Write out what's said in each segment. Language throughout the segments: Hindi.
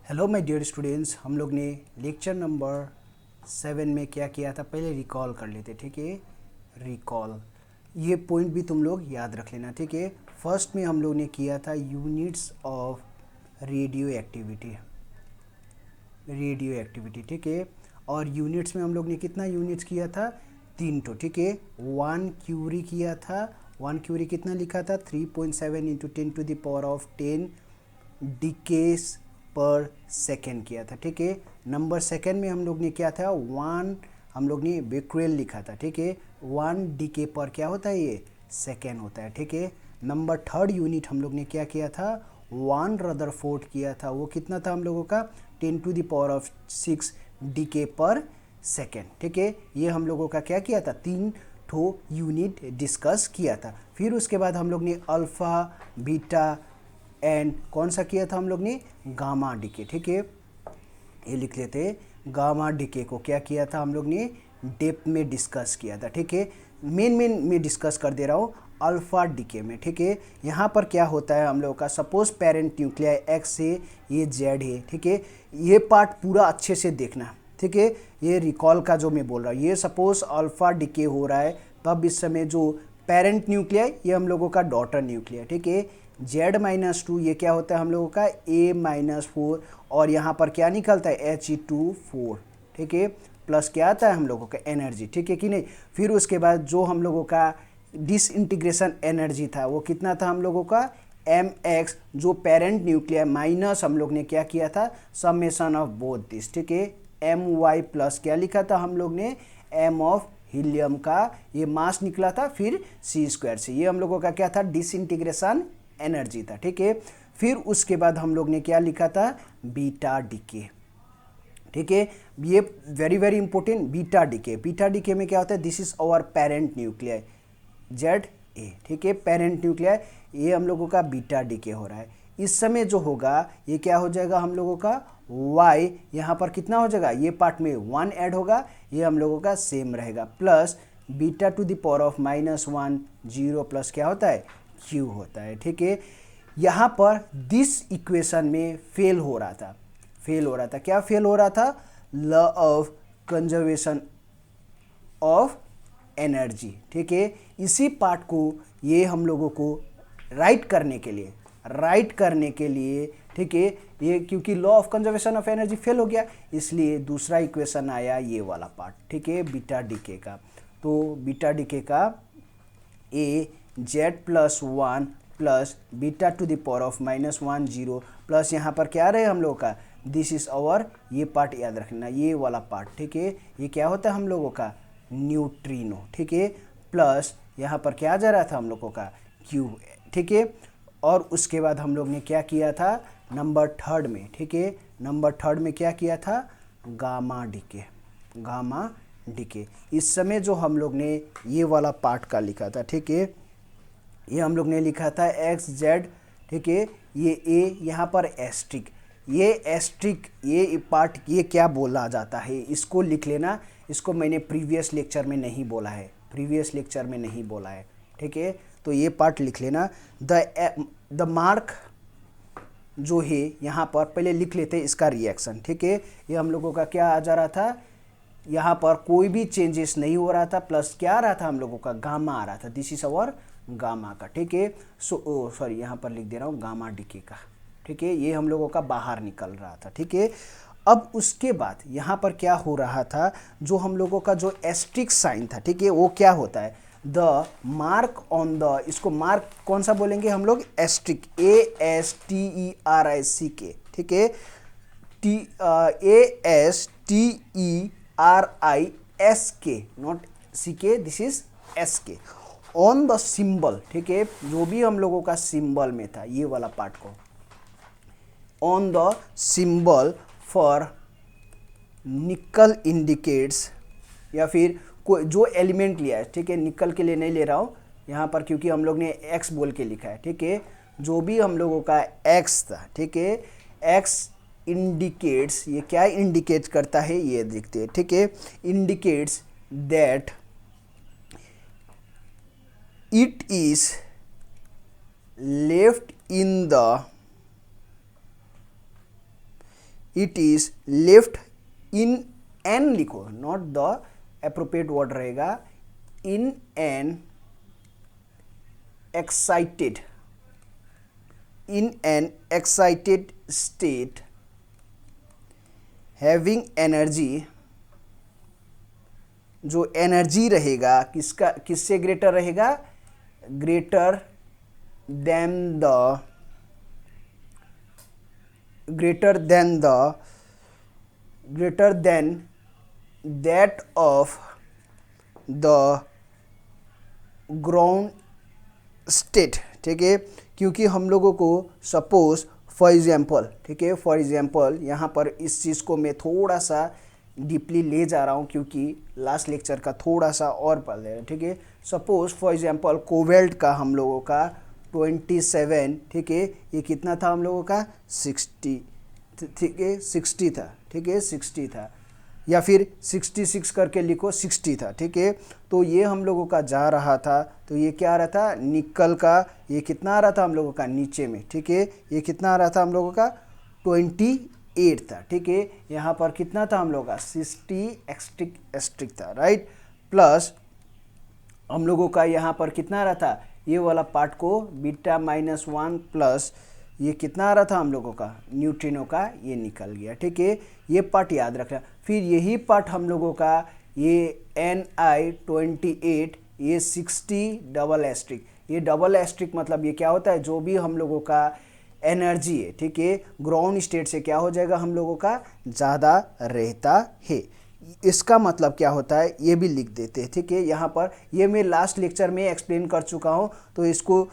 हेलो माय डियर स्टूडेंट्स, हम लोग ने लेक्चर नंबर 7 में क्या किया था पहले रिकॉल कर लेते। ठीक है, रिकॉल ये पॉइंट भी तुम लोग याद रख लेना। ठीक है, फर्स्ट में हम लोग ने किया था यूनिट्स ऑफ रेडियो एक्टिविटी। ठीक है, और यूनिट्स में हम लोग ने कितना यूनिट्स किया था? 3 तो। ठीक है, 1 क्यूरी किया था। 1 क्यूरी कितना लिखा था? 3.7 इंटू 10⁻10 डिकेस पर सेकेंड किया था। ठीक है, नंबर सेकेंड में हम लोग ने क्या था? 1 हम लोग ने बेक्रेल लिखा था। ठीक है, 1 डीके पर क्या होता है? ये सेकेंड होता है। ठीक है, नंबर थर्ड यूनिट हम लोग ने क्या किया था? 1 रदरफोर्ड किया था। वो कितना था हम लोगों का? 10⁻6 डीके पर सेकेंड। ठीक है, ये हम लोगों का क्या किया था? 3 ठो यूनिट डिस्कस किया था। फिर उसके बाद हम लोग ने अल्फ़ा, बीटा एंड कौन सा किया था हम लोग ने? Gamma decay. ठीक है, ये लिख लेते हैं। गामा डीके को क्या किया था हम लोग ने? डेप्थ में डिस्कस किया था। ठीक है, मेन में डिस्कस कर दे रहा हूँ अल्फा डीके में। ठीक है, यहाँ पर क्या होता है हम लोगों का? सपोज पेरेंट न्यूक्लियाई एक्स है, ये जेड है। ठीक है, ये पार्ट पूरा अच्छे से देखना। ठीक है, ये रिकॉल का जो मैं बोल रहा हूँ, ये सपोज अल्फा डीके हो रहा है, तब इस समय जो पेरेंट न्यूक्लियाई ये हम लोगों का डॉटर न्यूक्लियाई। ठीक है, Z-2 ये क्या होता है हम लोगों का? A-4, और यहाँ पर क्या निकलता है? He2 4। ठीक है, प्लस क्या आता है हम लोगों का? एनर्जी। ठीक है कि नहीं? फिर उसके बाद जो हम लोगों का डिसइंटीग्रेशन एनर्जी था वो कितना था हम लोगों का? mx, जो पेरेंट न्यूक्लियर माइनस हम लोग ने क्या किया था? Summation of both this. ठीक है, my प्लस क्या लिखा था हम लोग ने? m ऑफ हीलियम का ये मास निकला था, फिर c² से ये हम लोगों का क्या था? डिसइंटीग्रेशन एनर्जी था। ठीक है, फिर उसके बाद हम लोग ने क्या लिखा था? Beta decay. ठीक है, ये very very important. Beta decay, beta decay में क्या होता है? This is our parent nuclear Z A. ठीक है, पेरेंट न्यूक्लियर ये हम लोगों का बीटा डीके हो रहा है। इस समय जो होगा ये क्या हो जाएगा हम लोगों का? y यहाँ पर कितना हो जाएगा? ये पार्ट में 1 ऐड होगा, ये हम लोगों का सेम रहेगा, plus beta two the power of -1 0 plus क्या होता है? q होता है। ठीक है, यहाँ पर दिस इक्वेशन में फेल हो रहा था। क्या फेल हो रहा था? Law of conservation of energy. ठीक है, इसी पार्ट को ये हम लोगों को राइट करने के लिए ठीक है, ये क्योंकि law of conservation of energy fail हो गया, इसलिए दूसरा इक्वेशन आया ये वाला पार्ट। ठीक है, बीटा डीके का। तो बीटा डीके का ए Z+1 plus beta two the power of -1 0 plus यहाँ पर क्या रहे हम लोगों का? दिस इज आवर, ये पार्ट याद रखना, ये वाला पार्ट। ठीक है, ये क्या होता है हम लोगों का? न्यूट्रिनो। ठीक है, प्लस यहाँ पर क्या आ जा रहा था हम लोगों का? क्यू। ठीक है, और उसके बाद हम लोग ने क्या किया था नंबर थर्ड में? ठीक है, नंबर थर्ड में क्या किया था? Gamma DK. गामा डीके इस समय जो हम लोग ने ये वाला पार्ट का लिखा था। ठीक है, ये हम लोग ने लिखा था एक्स जेड। ठीक है, ये ए यहाँ पर एस्ट्रिक, ये एस्ट्रिक ये पार्ट ये क्या बोला जाता है इसको लिख लेना। इसको मैंने प्रीवियस लेक्चर में नहीं बोला है, ठीक है, तो ये पार्ट लिख लेना। द मार्क जो है यहाँ पर पहले लिख लेते हैं इसका रिएक्शन। ठीक है, ये हम लोगों का क्या आ जा रहा था? यहाँ पर कोई भी चेंजेस नहीं हो रहा था, प्लस क्या आ रहा था हम लोगों का? गामा आ रहा था। दिस इज अवर गामा का। ठीक है, सॉरी यहाँ पर लिख दे रहा हूँ गामा डीके का। ठीक है, ये हम लोगों का बाहर निकल रहा था। ठीक है, अब उसके बाद यहाँ पर क्या हो रहा था? जो हम लोगों का जो एस्ट्रिक साइन था, ठीक है, वो क्या होता है? द मार्क ऑन द, इसको मार्क कौन सा बोलेंगे हम लोग? Asterisk, ASTERIC। ठीक है, ASTERISK, not CK, this is SK। On the symbol, ठीक है, जो भी हम लोगों का सिंबल में था ये वाला पार्ट को, ऑन द सिंबल फॉर निकल इंडिकेट्स, या फिर कोई जो एलिमेंट लिया है। ठीक है, निकल के लिए नहीं ले रहा हूँ यहाँ पर क्योंकि हम लोग ने एक्स बोल के लिखा है। ठीक है, जो भी हम लोगों का एक्स था, ठीक है, एक्स इंडिकेट्स, ये क्या इंडिकेट करता है ये देखते हैं। ठीक है, indicates that it is left in the it is left in an लिखो, नॉट द एप्रोप्रिएट वर्ड रहेगा, in an excited, in an excited state having energy, जो एनर्जी रहेगा किसका, किससे ग्रेटर रहेगा, greater than the, greater than the, greater than that of the ground state, ठीक है। क्योंकि हम लोगों को सपोज फॉर एग्जांपल, ठीक है, फॉर एग्जांपल यहाँ पर इस चीज़ को मैं थोड़ा सा डीपली ले जा रहा हूँ क्योंकि लास्ट लेक्चर का थोड़ा सा और पढ़ ले रहा है, ठीक है। सपोज फॉर एग्जांपल कोवेल्ट का हम लोगों का 27, ठीक है, ये कितना था हम लोगों का 60, ठीक है 60 था, ठीक है 60 था, या फिर 66 करके लिखो 60 था, ठीक है। तो ये हम लोगों का जा रहा था, तो ये क्या आ रहा था, निकल का ये कितना आ रहा था हम लोगों का नीचे में, ठीक है, ये कितना आ रहा था हम लोगों का 28 था, ठीक है। यहाँ पर कितना था हम लोगों का 60 एक्स्ट्रिक था, राइट। प्लस हम लोगों का यहाँ पर कितना आ रहा था, ये वाला पार्ट को β-1 प्लस ये कितना आ रहा था हम लोगों का न्यूट्रिनो का, ये निकल गया, ठीक है। ये पार्ट याद रखना। फिर यही पार्ट हम लोगों का ये Ni28, ये 60 डबल एस्ट्रिक, ये डबल एस्ट्रिक मतलब ये क्या होता है, जो भी हम लोगों का एनर्जी है, ठीक है, ग्राउंड स्टेट से क्या हो जाएगा हम लोगों का ज़्यादा रहता है। इसका मतलब क्या होता है ये भी लिख देते हैं, ठीक है। यहाँ पर ये मैं लास्ट लेक्चर में एक्सप्लेन कर चुका हूँ, तो इसको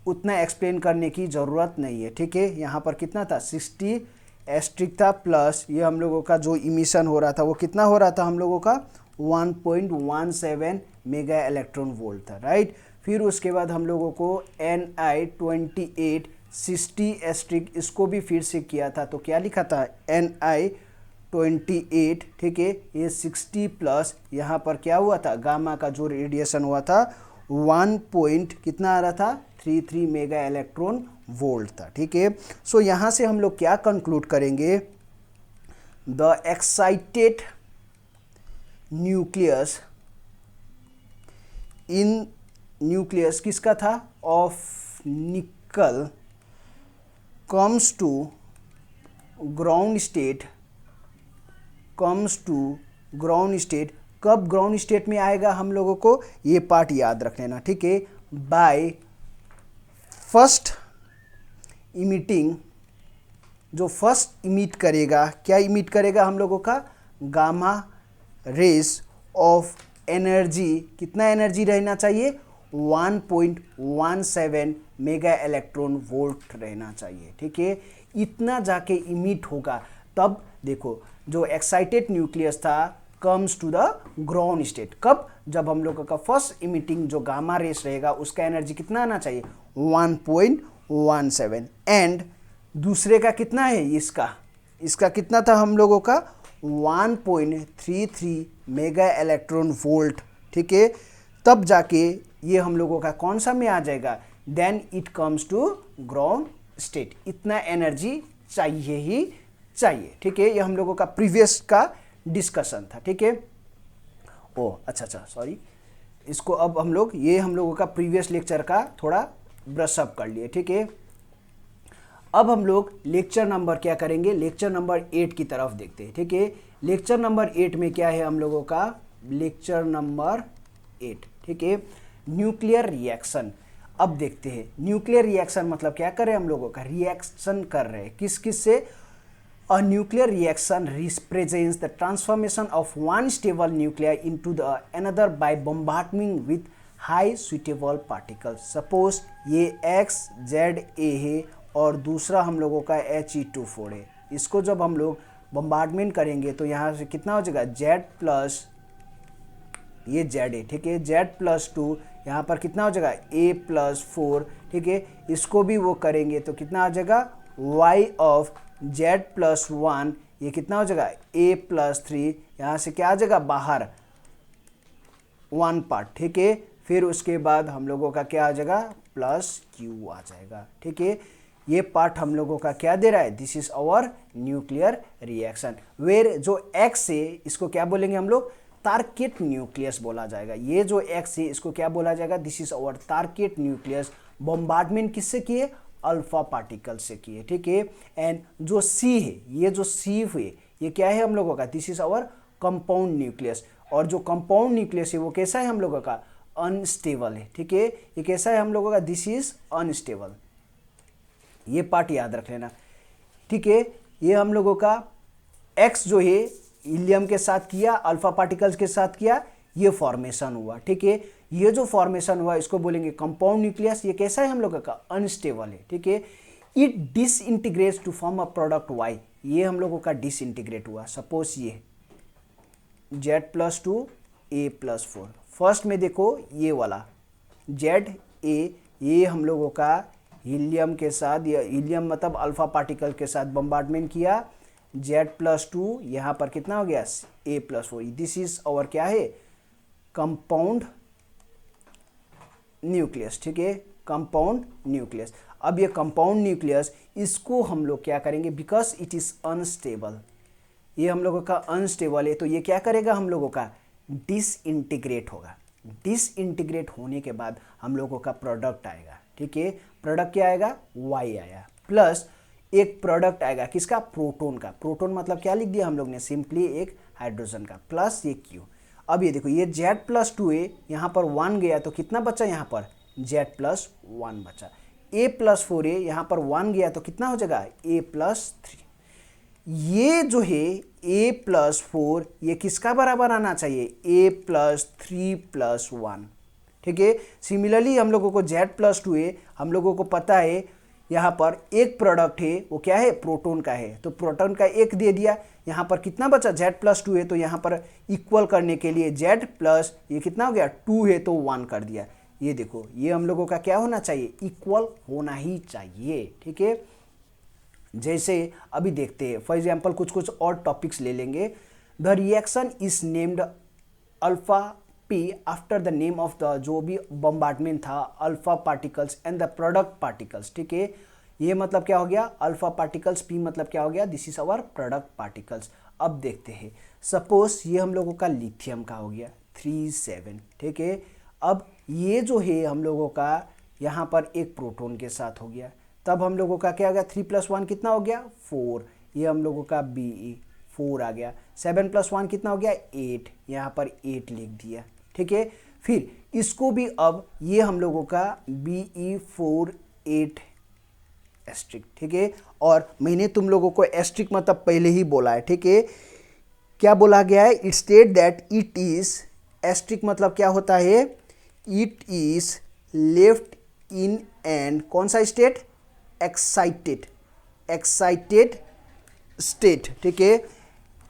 उतना एक्सप्लेन करने की ज़रूरत नहीं है, ठीक है। यहाँ पर कितना था 60 एस्ट्रिक था, प्लस ये हम लोगों का जो इमिशन हो रहा था वो कितना हो रहा था हम लोगों का 1.17 मेगा इलेक्ट्रॉन वोल्ट था, राइट। फिर उसके बाद हम लोगों को Ni28 60 एस्ट्रिक, इसको भी फिर से किया था, तो क्या लिखा था Ni28, ठीक है, ये 60 प्लस यहाँ पर क्या हुआ था, गामा का जो रेडिएशन हुआ था 1 पॉइंट कितना आ रहा था 33 मेगा इलेक्ट्रॉन वोल्ट था, ठीक है। सो यहाँ से हम लोग क्या कंक्लूड करेंगे, the excited nucleus in, nucleus किसका था, of nickel comes to ground state, comes to ground state, कब ग्राउंड स्टेट में आएगा हम लोगों को, ये पार्ट याद रख लेना, ठीक है। बाय फर्स्ट इमिटिंग, जो फर्स्ट इमिट करेगा, क्या इमिट करेगा हम लोगों का, गामा रेस ऑफ एनर्जी, कितना एनर्जी रहना चाहिए 1.17 मेगा इलेक्ट्रॉन वोल्ट रहना चाहिए, ठीक है। इतना जाके इमिट होगा, तब देखो जो एक्साइटेड न्यूक्लियस था comes to the ground state, कब, जब हम लोगों का फर्स्ट इमिटिंग जो गामा रेस रहेगा उसका एनर्जी कितना आना चाहिए 1.17, एंड दूसरे का कितना है इसका, इसका कितना था हम लोगों का 1.33 मेगा इलेक्ट्रॉन वोल्ट, ठीक है। तब जाके ये हम लोगों का कौन सा में आ जाएगा, then it comes to ground state, इतना एनर्जी चाहिए ही चाहिए, ठीक है। ये हम लोगों का प्रीवियस का डिस्कशन था, ठीक है। ओ अच्छा सॉरी, इसको अब हम लोग, ये हम लोगों का प्रीवियस लेक्चर का थोड़ा ब्रश अप कर लिए, ठीक है। अब हम लोग लेक्चर नंबर क्या करेंगे, लेक्चर नंबर 8 की तरफ देखते हैं, ठीक है। लेक्चर नंबर 8 में क्या है हम लोगों का, लेक्चर नंबर 8, ठीक है, न्यूक्लियर रिएक्शन। अब देखते हैं न्यूक्लियर रिएक्शन मतलब क्या कर रहे हैं हम लोगों का, रिएक्शन कर रहे हैं किस किस से, A nuclear reaction represents the transformation of one stable nuclei into the another by bombardment with high suitable particles. Suppose ये X Z A है और दूसरा हम लोगों का He24 है, इसको जब हम लोग बम्बार्डमेंट करेंगे तो यहाँ से कितना हो जाएगा Z प्लस, ये Z है, ठीक है, Z+2, यहाँ पर कितना हो जाएगा A+4, ठीक है। इसको भी वो करेंगे तो कितना आ जाएगा Y ऑफ Z+1, ये कितना हो जाएगा A+3, यहाँ से क्या आ जाएगा बाहर 1 पार्ट, ठीक है। फिर उसके बाद हम लोगों का क्या आ जाएगा +Q आ जाएगा, ठीक है। ये पार्ट हम लोगों का क्या दे रहा है, this is our nuclear reaction, where जो एक्स है इसको क्या बोलेंगे हम लोग, टारगेट न्यूक्लियस बोला जाएगा। ये जो एक्स है इसको क्या बोला जाएगा, this is our target nucleus. Bombardment किससे किए, अल्फा पार्टिकल से किए, ठीक है। एंड जो सी है, ये जो सी है ये क्या है हम लोगों का, this is our compound nucleus. और जो कंपाउंड न्यूक्लियस है वो कैसा है हम लोगों का, अनस्टेबल है, ठीक है। ये कैसा है हम लोगों का, दिस इज अनस्टेबल। ये पार्ट याद रख लेना, ठीक है। ये हम लोगों का एक्स जो है हीलियम के साथ किया, अल्फा पार्टिकल्स के साथ किया, ये फॉर्मेशन हुआ, ठीक है। ये जो फॉर्मेशन हुआ इसको बोलेंगे कंपाउंड न्यूक्लियस। ये कैसा है हम लोगों का, अनस्टेबल है, ठीक है। It disintegrates to form a product Y, ये हम लोगों का डिसइंटीग्रेट हुआ। सपोज ये Z+2 A+4, फर्स्ट में देखो ये वाला ZA, ये हम लोगों का हीलियम के साथ, या हीलियम मतलब अल्फा पार्टिकल के साथ बम्बार्डमेंट किया, Z+2 यहाँ पर कितना हो गया, A+4। दिस इज और क्या है, कंपाउंड न्यूक्लियस, ठीक है, कंपाउंड न्यूक्लियस। अब ये कंपाउंड न्यूक्लियस इसको हम लोग क्या करेंगे, बिकॉज इट इज अनस्टेबल, ये हम लोगों का अनस्टेबल है, तो ये क्या करेगा हम लोगों का, डिसइंटीग्रेट होगा। डिसइंटीग्रेट होने के बाद हम लोगों का प्रोडक्ट आएगा, ठीक है। प्रोडक्ट क्या आएगा, वाई आया, प्लस एक प्रोडक्ट आएगा किसका, प्रोटॉन का। प्रोटॉन मतलब क्या लिख दिया हम लोग ने, सिंपली एक हाइड्रोजन का, प्लस ये क्यू। अब ये देखो ये Z+2 है, यहाँ पर 1 गया तो कितना बचा, यहाँ पर Z+1 बचा। A+4 है, यहाँ पर 1 गया तो कितना हो जाएगा, A+3। ये जो है A+4 ये किसका बराबर आना चाहिए, A+3+1, ठीक है। सिमिलरली हम लोगों को Z+2 है, हम लोगों को पता है यहाँ पर एक प्रोडक्ट है, वो क्या है, प्रोटॉन का है, तो प्रोटॉन का एक दे दिया। यहाँ पर कितना बचा, Z+2 है, तो यहाँ पर इक्वल करने के लिए Z प्लस ये कितना हो गया, 2 है तो 1 कर दिया। ये देखो ये हम लोगों का क्या होना चाहिए, इक्वल होना ही चाहिए, ठीक है। जैसे अभी देखते हैं फॉर एग्जाम्पल कुछ और टॉपिक्स ले लेंगे। The reaction is named alpha P after the name of the, जो भी बम्बार्डमेंट था, alpha particles and the product particles, ठीक है। ये मतलब क्या हो गया, अल्फा पार्टिकल्स, P मतलब क्या हो गया, this is our product particles. अब देखते हैं, सपोज ये हम लोगों का लिथियम का हो गया 37, ठीक है। अब ये जो है हम लोगों का यहाँ पर एक प्रोटॉन के साथ हो गया, तब हम लोगों का क्या हो गया, 3+1 कितना हो गया, 4। ये हम लोगों का Be 4 आ गया। 7+1 कितना हो गया, 8, यहाँ पर 8 लिख दिया, ठीक है। फिर इसको भी अब ये हम लोगों का Be4 8 एस्ट्रिक, ठीक है। और मैंने तुम लोगों को एस्ट्रिक मतलब पहले ही बोला है, ठीक है। क्या बोला गया है, it state that it is, asterisk मतलब क्या होता है, it is left in and, कौन सा स्टेट, एक्साइटेड स्टेट, ठीक है।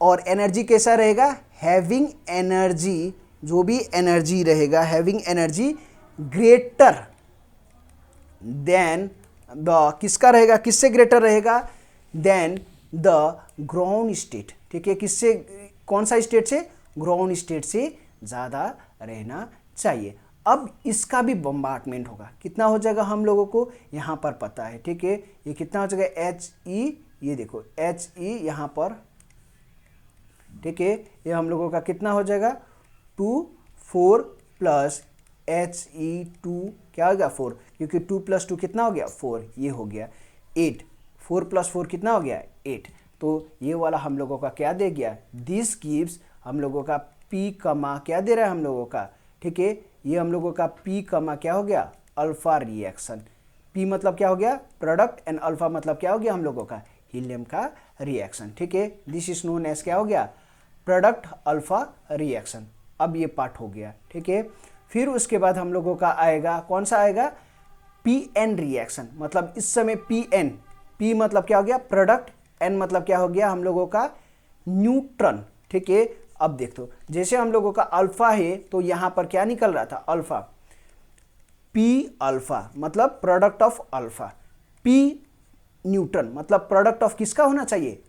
और एनर्जी कैसा रहेगा, हैविंग एनर्जी, जो भी एनर्जी रहेगा, having energy greater than the, किसका रहेगा, किससे ग्रेटर रहेगा, देन द ग्राउंड स्टेट, ठीक है। किससे, कौन सा स्टेट से, ग्राउंड स्टेट से ज़्यादा रहना चाहिए। अब इसका भी बम्बार्डमेंट होगा, कितना हो जाएगा हम लोगों को यहाँ पर पता है, ठीक है। ये कितना हो जाएगा, He, ये देखो He यहाँ पर, ठीक है। ये हम लोगों का कितना हो जाएगा, 2 4 प्लस He2 क्या हो गया, 4, क्योंकि 2 + 2 कितना हो गया, 4, ये हो गया 8, 4 + 4 कितना हो गया, 8। तो ये वाला हम लोगों का क्या दे गया, दिस गिव्स हम लोगों का P कमा क्या दे रहा है हम लोगों का, ठीक है। ये हम लोगों का P कमा क्या हो गया, अल्फा रिएक्शन। P मतलब क्या हो गया, प्रोडक्ट, एंड अल्फा मतलब क्या हो गया हम लोगों का, हीलियम का रिएक्शन, ठीक है। दिस इज नोन एज क्या हो गया, प्रोडक्ट अल्फा रिएक्शन। अब ये पार्ट हो गया, ठीक है। फिर उसके बाद हम लोगों का आएगा, कौन सा आएगा, Pn रिएक्शन। मतलब इस समय Pn, P मतलब क्या हो गया, प्रोडक्ट, N मतलब क्या हो गया हम लोगों का, न्यूट्रॉन, ठीक है। अब देख दो, जैसे हम लोगों का अल्फा है तो यहाँ पर क्या निकल रहा था, अल्फा, P अल्फा मतलब product of alpha, P neutron मतलब प्रोडक्ट ऑफ किसका होना चाहिए,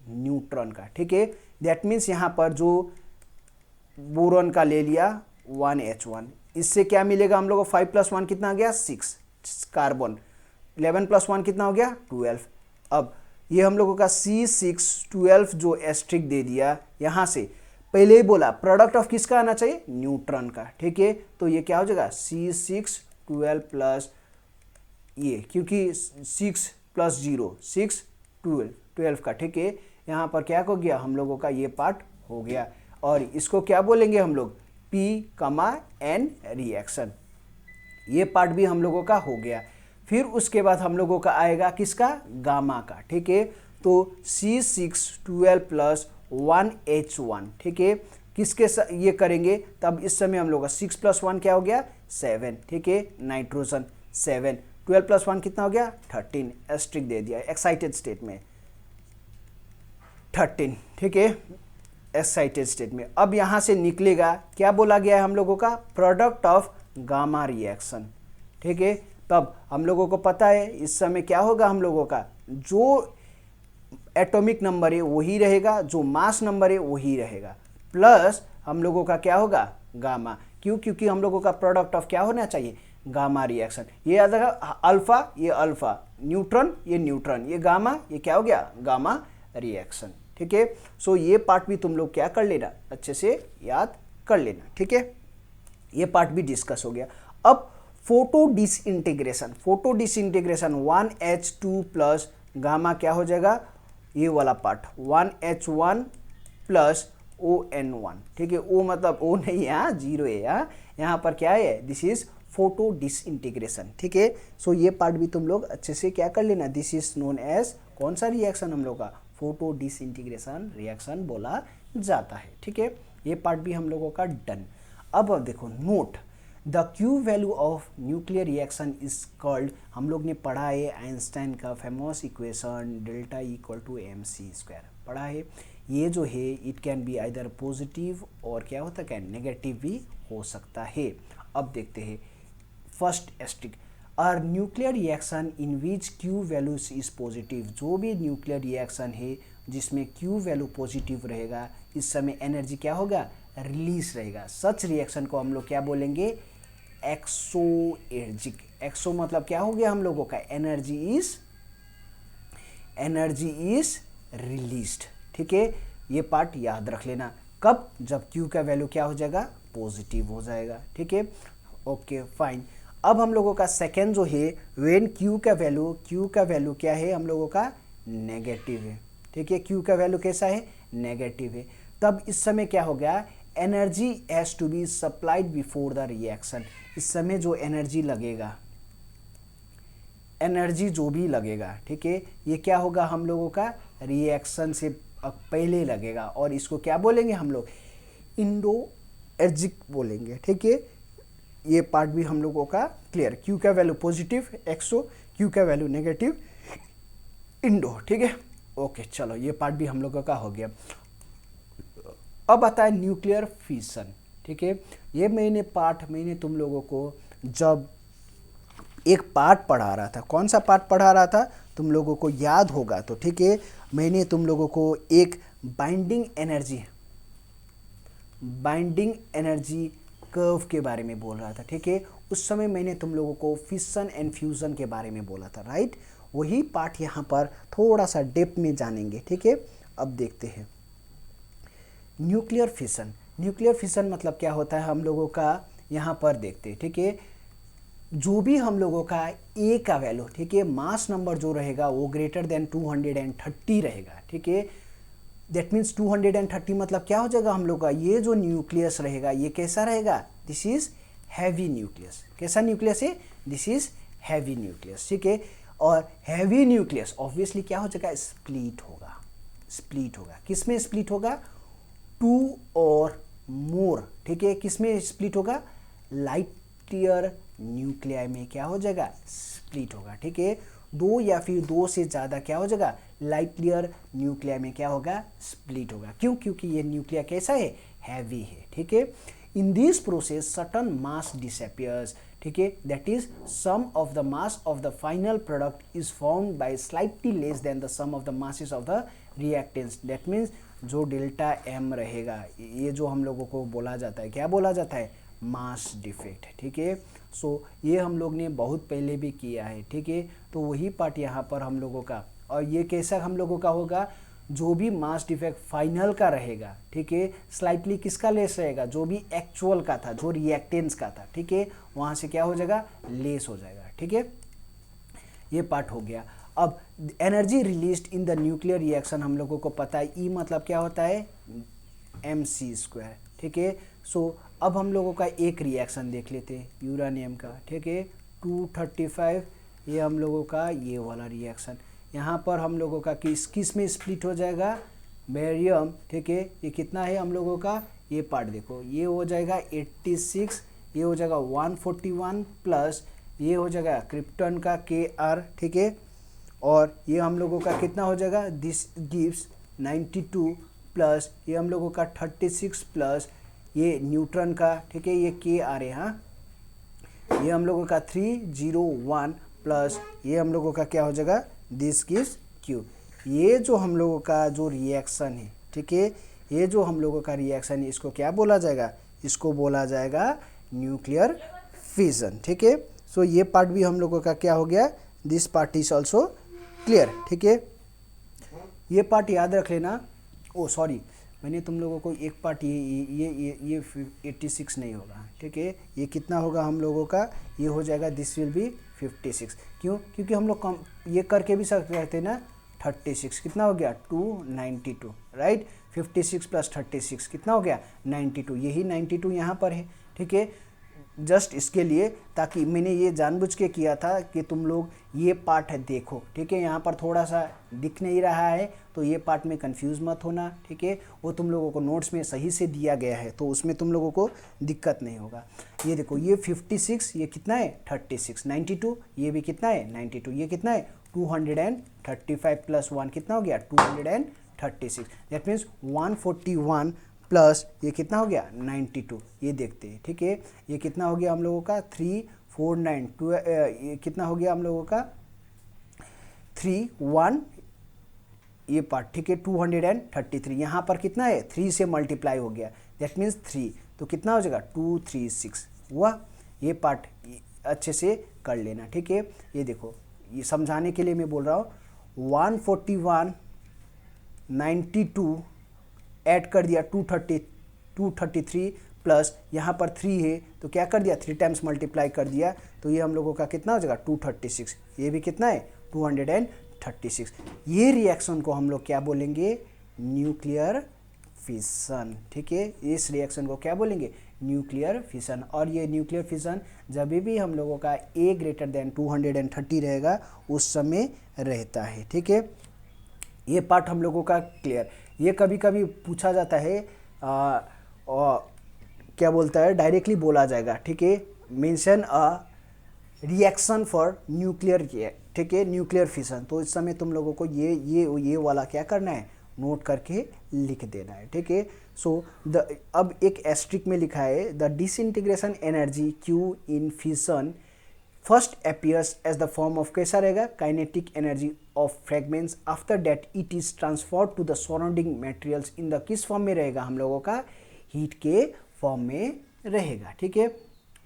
न्यूट्रॉन का, ठीक है। दैट मीन्स यहाँ पर जो बोरॉन का ले लिया 1H1, इससे क्या मिलेगा हम लोग को, 5 + 1 कितना आ गया, 6 कार्बन, 11 प्लस 1 कितना हो गया 12। अब ये हम लोगों का C612 जो एस्ट्रिक दे दिया यहाँ से, पहले ही बोला प्रोडक्ट ऑफ किसका आना चाहिए, न्यूट्रॉन का, ठीक है। तो ये क्या हो जाएगा C612 प्लस ये, क्योंकि 6 प्लस 0 6 12 का, ठीक है। यहाँ पर क्या हो गया हम लोगों का ये पार्ट हो गया, और इसको क्या बोलेंगे हम लोग P, N रिएक्शन, ये पार्ट भी हम लोगों का हो गया। फिर उसके बाद हम लोगों का आएगा किसका, गामा का, ठीक है। तो C612 प्लस 1H1, ठीक है, किसके ये करेंगे, तब इस समय हम लोग का 6 प्लस 1 क्या हो गया 7, ठीक है, नाइट्रोजन 7, 12 प्लस 1 कितना हो गया 13, एस्ट्रिक दे दिया एक्साइटेड स्टेट में 13, ठीक है, एक्साइटेड स्टेट में। अब यहाँ से निकलेगा क्या बोला गया है हम लोगों का, प्रोडक्ट ऑफ गामा रिएक्शन, ठीक है। तब हम लोगों को पता है इस समय क्या होगा, हम लोगों का जो एटॉमिक नंबर है वही रहेगा, जो मास नंबर है वही रहेगा, प्लस हम लोगों का क्या होगा गामा, क्यों, क्योंकि हम लोगों का प्रोडक्ट ऑफ क्या होना चाहिए गामा रिएक्शन। ये याद रखा, अल्फा ये अल्फा, न्यूट्रॉन ये न्यूट्रॉन, ये गामा, ये क्या हो गया गामा रिएक्शन, ठीक है। सो ये पार्ट भी तुम लोग क्या कर लेना, अच्छे से याद कर लेना, ठीक है। ये पार्ट भी डिस्कस हो गया। अब photo disintegration, photo disintegration 1H2 plus gamma क्या हो जाएगा, ये वाला पार्ट 1H1 प्लस ON1, ठीक है। ओ मतलब ओ नहीं, यहाँ जीरो है, यहाँ पर क्या है, दिस इज फोटो डिसइंटीग्रेशन, ठीक है। सो ये पार्ट भी तुम लोग अच्छे से क्या कर लेना, दिस इज नोन एज कौन सा रिएक्शन हम लोग का, फोटो डिसइंटीग्रेशन रिएक्शन बोला जाता है, ठीक है। ये पार्ट भी हम लोगों का डन। अब देखो note, the Q value of nuclear reaction is called, हम लोग ने पढ़ा है आइंस्टाइन का famous equation delta equal to mc² पढ़ा है। ये जो है it can be either positive और क्या होता है नेगेटिव भी हो सकता है। अब देखते हैं फर्स्ट एस्ट्रिक, और nuclear reaction in which Q values is positive, जो भी न्यूक्लियर रिएक्शन है जिसमें क्यू वैल्यू पॉजिटिव रहेगा, इस समय एनर्जी क्या होगा रिलीज रहेगा, सच रिएक्शन को हम लोग क्या बोलेंगे एक्सोएर्जिक। एक्सो मतलब क्या हो गया हम लोगों का एनर्जी इज रिलीज्ड, ठीक है। ये पार्ट याद रख लेना, कब, जब क्यू का वैल्यू क्या हो जाएगा पॉजिटिव हो जाएगा, ठीक है, ओके फाइन। अब हम लोगों का सेकेंड जो है व्हेन क्यू का वैल्यू क्या है हम लोगों का नेगेटिव है, ठीक है, क्यू का वैल्यू कैसा है नेगेटिव है, तब इस समय क्या हो गया energy has to be supplied before the reaction. इस समय जो एनर्जी लगेगा, एनर्जी जो भी लगेगा, ठीक है, ये क्या होगा हम लोगों का रिएक्शन से पहले लगेगा, और इसको क्या बोलेंगे हम लोग इंडोएर्जिक बोलेंगे, ठीक है। ये पार्ट भी हम लोगों का क्लियर, क्यू का वैल्यू पॉजिटिव एक्सो, क्यू का वैल्यू नेगेटिव इंडो, ठीक है, ओके चलो ये पार्ट भी हम लोगों का हो गया। अब आता है न्यूक्लियर फिशन, ठीक है। ये मैंने तुम लोगों को जब एक पार्ट पढ़ा रहा था, कौन सा पार्ट पढ़ा रहा था तुम लोगों को याद होगा तो, ठीक है, मैंने तुम लोगों को एक बाइंडिंग एनर्जी कर्व के बारे में बोल रहा था, ठीक है। उस समय मैंने तुम लोगों को फिशन एंड फ्यूजन के बारे में बोला था, राइट। वही पार्ट यहाँ पर थोड़ा सा डेप्थ में जानेंगे, ठीक है। अब देखते हैं न्यूक्लियर फिशन मतलब क्या होता है हम लोगों का, यहाँ पर देखते हैं, ठीक है। जो भी हम लोगों का ए का वैल्यू, ठीक है, मास नंबर जो रहेगा वो ग्रेटर देन 230 रहेगा, ठीक है। दैट मीन्स 230 मतलब क्या हो जाएगा हम लोग का, ये जो न्यूक्लियस रहेगा ये कैसा रहेगा, दिस इज हैवी न्यूक्लियस। कैसा न्यूक्लियस है, दिस इज हैवी न्यूक्लियस, ठीक है। और हैवी न्यूक्लियस ऑब्वियसली क्या हो जाएगा स्प्लिट होगा। किस में स्प्लिट होगा, 2 और मोर, ठीक है, किस में स्प्लिट होगा लाइट ईयर न्यूक्लियाई में क्या हो जाएगा स्प्लिट होगा, ठीक है। 2 या फिर 2 से ज़्यादा क्या हो जाएगा लाइट ईयर न्यूक्लियाई में क्या होगा स्प्लिट होगा, क्यों, क्योंकि ये न्यूक्लिया कैसा है हैवी है, ठीक है। In this process certain mass disappears, ठीक है, that is sum of the mass of the final product is found by slightly less than the sum of the masses of the reactants. That means जो डेल्टा एम रहेगा, ये जो हम लोगों को बोला जाता है, क्या बोला जाता है मास डिफेक्ट, ठीक है। सो ये हम लोग ने बहुत पहले भी किया है, ठीक है। तो वही पार्ट यहाँ पर हम लोगों का, और ये कैसा हम लोगों का होगा, जो भी मास डिफेक्ट फाइनल का रहेगा, ठीक है, स्लाइटली किसका लेस रहेगा, जो भी एक्चुअल का था, जो रिएक्टेंस का था, ठीक है, वहाँ से क्या हो जाएगा, लेस हो जाएगा, ठीक है। ये पार्ट हो गया। अब energy released in the nuclear reaction हम लोगों को पता है, ई मतलब क्या होता है, mc², ठीक है। सो अब हम लोगों का एक रिएक्शन देख लेते हैं यूरेनियम का, ठीक है, 235, ये हम लोगों का ये वाला रिएक्शन, यहाँ पर हम लोगों का किस में स्प्लिट हो जाएगा, बेरियम, ठीक है, ये कितना है हम लोगों का, ये पार्ट देखो, ये हो जाएगा 86, ये हो जाएगा 141 प्लस ये हो जाएगा क्रिप्टन का Kr, ठीक है, और ये हम लोगों का कितना हो जाएगा, दिस गिव्स 92 प्लस ये हम लोगों का 36 प्लस ये न्यूट्रॉन का, ठीक है, ये Kr है, हाँ, ये हम लोगों का 301 प्लस ये हम लोगों का क्या हो जाएगा, दिस गिव्स Q। ये जो हम लोगों का जो रिएक्शन है, ठीक है, ये जो हम लोगों का रिएक्शन है, इसको क्या बोला जाएगा, इसको बोला जाएगा न्यूक्लियर फिजन, ठीक है। सो ये पार्ट भी हम लोगों का क्या हो गया, this part is also clear, ठीक है। ये पार्ट याद रख लेना। ओ सॉरी, मैंने तुम लोगों को एक पार्ट ये 86 नहीं होगा, ठीक है, ये कितना होगा हम लोगों का, ये हो जाएगा दिस विल बी 56। क्यों, क्योंकि हम लोग कम ये करके भी सकते थे ना, 36 कितना हो गया, 292, राइट, 56 प्लस 36 कितना हो गया, 92, यही 92 यहाँ पर है, ठीक है। जस्ट इसके लिए, ताकि मैंने ये जानबूझ के किया था कि तुम लोग ये पार्ट है देखो, ठीक है, यहाँ पर थोड़ा सा दिख नहीं रहा है, तो ये पार्ट में कंफ्यूज मत होना, ठीक है, वो तुम लोगों को नोट्स में सही से दिया गया है, तो उसमें तुम लोगों को दिक्कत नहीं होगा। ये देखो, ये 56, ये कितना है 36, 92, ये भी कितना है 92, ये कितना है 235 प्लस 1 कितना हो गया 236, दैट मीन्स 141 प्लस ये कितना हो गया 92, ये देखते हैं, ठीक है, ये कितना हो गया हम लोगों का 349, ये कितना हो गया हम लोगों का 31, ये पार्ट, ठीक है, 233, यहाँ पर कितना है 3 से मल्टीप्लाई हो गया, दैट मीन्स 3, तो कितना हो जाएगा 236 हुआ। ये पार्ट अच्छे से कर लेना, ठीक है। ये देखो, ये समझाने के लिए मैं बोल रहा हूँ, 141 92 ऐड कर दिया 233 प्लस यहाँ पर 3 है, तो क्या कर दिया 3 टाइम्स मल्टीप्लाई कर दिया, तो ये हम लोगों का कितना हो जाएगा 236, ये भी कितना है 236। ये रिएक्शन को हम लोग क्या बोलेंगे, न्यूक्लियर फिशन, ठीक है, इस रिएक्शन को क्या बोलेंगे, न्यूक्लियर फिशन। और ये न्यूक्लियर फिशन जब भी हम लोगों का A ग्रेटर देन 230 रहेगा उस समय रहता है, ठीक है। ये पार्ट हम लोगों का क्लियर। ये कभी कभी पूछा जाता है, क्या बोलता है, डायरेक्टली बोला जाएगा, ठीक है, mention a reaction for nuclear, ठीक है, न्यूक्लियर फिशन, तो इस समय तुम लोगों को ये वाला क्या करना है, नोट करके लिख देना है, ठीक है। सो अब एक एस्ट्रिक में लिखा है, the disintegration energy Q in fission first appears as the form of, कैसा रहेगा, kinetic energy of fragments after that it is transferred to the surrounding materials in the, किस फॉर्म में रहेगा हम लोगों का, हीट के फॉर्म में रहेगा, ठीक है।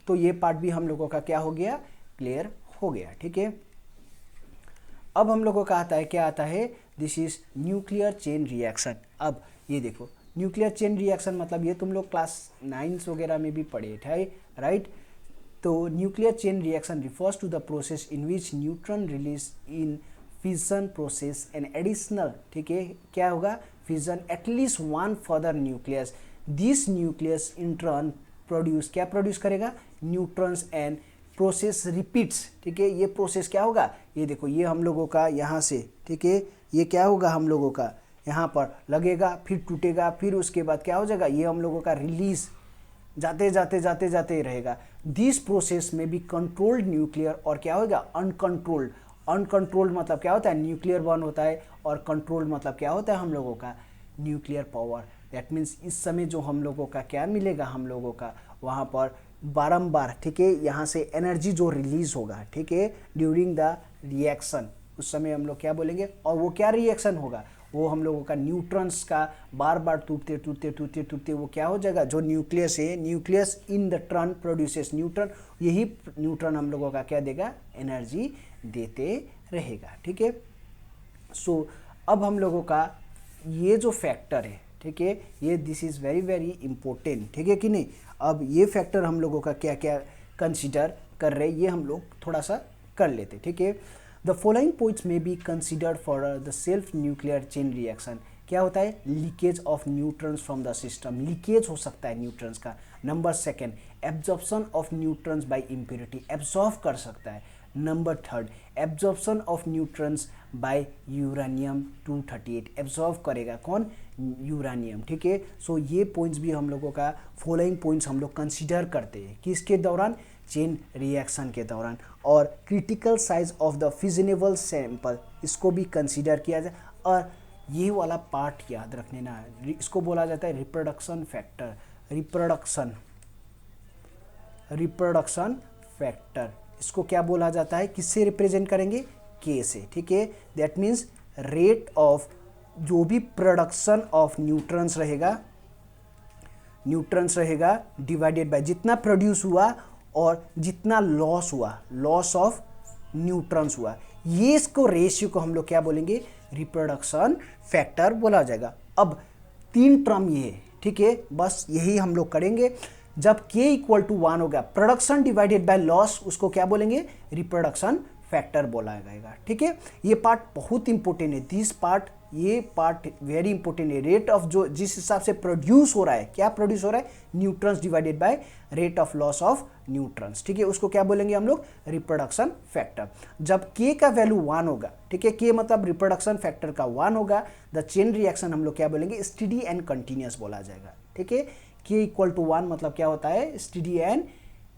तो ये पार्ट भी हम लोगों का क्या हो गया, क्लियर हो गया, ठीक है। अब हम लोगों का आता है, क्या आता है, this is nuclear chain reaction. अब ये देखो, न्यूक्लियर चेन रिएक्शन मतलब ये तुम लोग क्लास 9 वगैरह में भी पढ़े थे, राइट। तो nuclear chain reaction refers to the process in which neutron release in fission process an additional, ठीक है, क्या होगा, fission at least one further nucleus, this nucleus in turn produce, क्या प्रोड्यूस करेगा, न्यूट्रॉन्स एंड प्रोसेस रिपीट्स, ठीक है। ये प्रोसेस क्या होगा, ये देखो, ये हम लोगों का यहाँ से, ठीक है, ये क्या होगा हम लोगों का यहाँ पर लगेगा, फिर टूटेगा, फिर उसके बाद क्या हो जाएगा, ये हम लोगों का रिलीज जाते जाते जाते जाते रहेगा। दिस प्रोसेस में भी कंट्रोल्ड न्यूक्लियर और क्या होगा, अनकंट्रोल्ड। अनकंट्रोल्ड मतलब क्या होता है, न्यूक्लियर बर्न होता है, और कंट्रोल्ड मतलब क्या होता है हम लोगों का, न्यूक्लियर पावर। दैट मीन्स इस समय जो हम लोगों का क्या मिलेगा, हम लोगों का वहाँ पर बारंबार, ठीक है, यहाँ से एनर्जी जो रिलीज होगा, ठीक है, ड्यूरिंग द रिएक्शन, उस समय हम लोग क्या बोलेंगे, और वो क्या रिएक्शन होगा, वो हम लोगों का न्यूट्रॉन्स का बार बार टूटते वो क्या हो जाएगा, जो न्यूक्लियस है, nucleus in the turn produces neutron, यही न्यूट्रॉन हम लोगों का क्या देगा, एनर्जी देते रहेगा। ठीक है, सो अब हम लोगों का ये जो फैक्टर है, ठीक है, ये this is very very important, ठीक है कि नहीं। अब ये फैक्टर हम लोगों का क्या क्या कंसीडर कर रहे हैं, ये हम लोग थोड़ा सा कर लेते, ठीक है। The following points may be considered for the self nuclear chain reaction. क्या होता है, leakage of neutrons from the system, leakage हो सकता है न्यूट्रॉन्स का। Number second, absorption of neutrons by impurity, absorb कर सकता है। Number third, absorption of neutrons by uranium 238, absorb करेगा कौन, यूरेनियम, ठीक है। सो ये पॉइंट्स भी हम लोगों का, फॉलोइंग पॉइंट्स हम लोग कंसीडर करते हैं किसके दौरान, चेन रिएक्शन के दौरान। और critical size of the फिजनेबल sample, इसको भी कंसीडर किया जाए। और ये वाला पार्ट याद रखने ना, इसको बोला जाता है रिप्रोडक्शन फैक्टर, रिप्रोडक्शन फैक्टर, इसको क्या बोला जाता है, किससे रिप्रेजेंट करेंगे, के से, ठीक है। दैट मीन्स रेट ऑफ जो भी प्रोडक्शन ऑफ न्यूट्रॉन्स रहेगा डिवाइडेड बाय जितना प्रोड्यूस हुआ और जितना लॉस हुआ, लॉस ऑफ न्यूट्रॉन्स हुआ, ये इसको रेशियो को हम लोग क्या बोलेंगे, रिप्रोडक्शन फैक्टर बोला जाएगा। अब 3 टर्म ये है, ठीक है, बस यही हम लोग करेंगे। जब k इक्वल टू 1 होगा, प्रोडक्शन डिवाइडेड बाय लॉस, उसको क्या बोलेंगे, रिप्रोडक्शन फैक्टर बोला जाएगा, ठीक है। ये पार्ट बहुत इंपॉर्टेंट है, दिस पार्ट, ये पार्ट वेरी इंपॉर्टेंट है। रेट ऑफ जो जिस हिसाब से प्रोड्यूस हो रहा है, क्या प्रोड्यूस हो रहा है, neutrons divided by rate of loss of neutrons, ठीक है, उसको क्या बोलेंगे हम लोग, रिप्रोडक्शन फैक्टर। जब k का वैल्यू 1 होगा, ठीक है, k मतलब रिप्रोडक्शन फैक्टर का 1 होगा, द चेन रिएक्शन हम लोग क्या बोलेंगे, स्टेडी एंड कंटिन्यूअस बोला जाएगा, ठीक है। k इक्वल टू 1 मतलब क्या होता है, स्टेडी एंड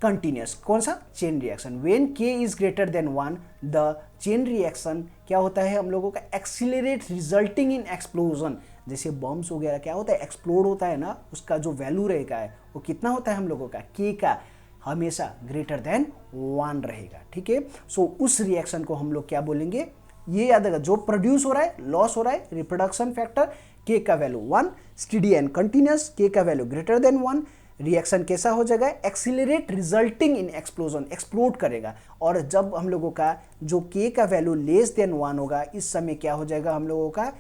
कंटिन्यूअस, कौन सा, chain reaction. When k is greater than 1 the chain reaction क्या होता है हम लोगों का, एक्सीलरेट रिजल्टिंग इन एक्सप्लोजन। जैसे बम्स वगैरह क्या होता है, एक्सप्लोड होता है ना, उसका जो वैल्यू रहेगा है वो कितना होता है हम लोगों का, k का हमेशा ग्रेटर देन 1 रहेगा, ठीक है। सो उस रिएक्शन को हम लोग क्या बोलेंगे, ये याद रखा, जो प्रोड्यूस हो रहा है, लॉस हो रहा है, रिप्रोडक्शन फैक्टर, k का value 1, steady and continuous, k का वैल्यू ग्रेटर देन 1, रिएक्शन कैसा हो जाएगा, accelerate resulting in explosion, explode करेगा। और जब हम लोगों का जो k का वैल्यू लेस देन 1 होगा, इस समय क्या हो जाएगा हम लोगों का,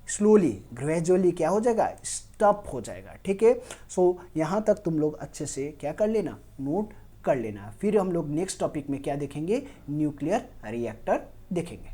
स्लोली ग्रेजुअली क्या हो जाएगा, स्टॉप हो जाएगा, ठीक है। सो यहाँ तक तुम लोग अच्छे से क्या कर लेना, नोट कर लेना। फिर हम लोग नेक्स्ट टॉपिक में क्या देखेंगे, न्यूक्लियर रिएक्टर देखेंगे।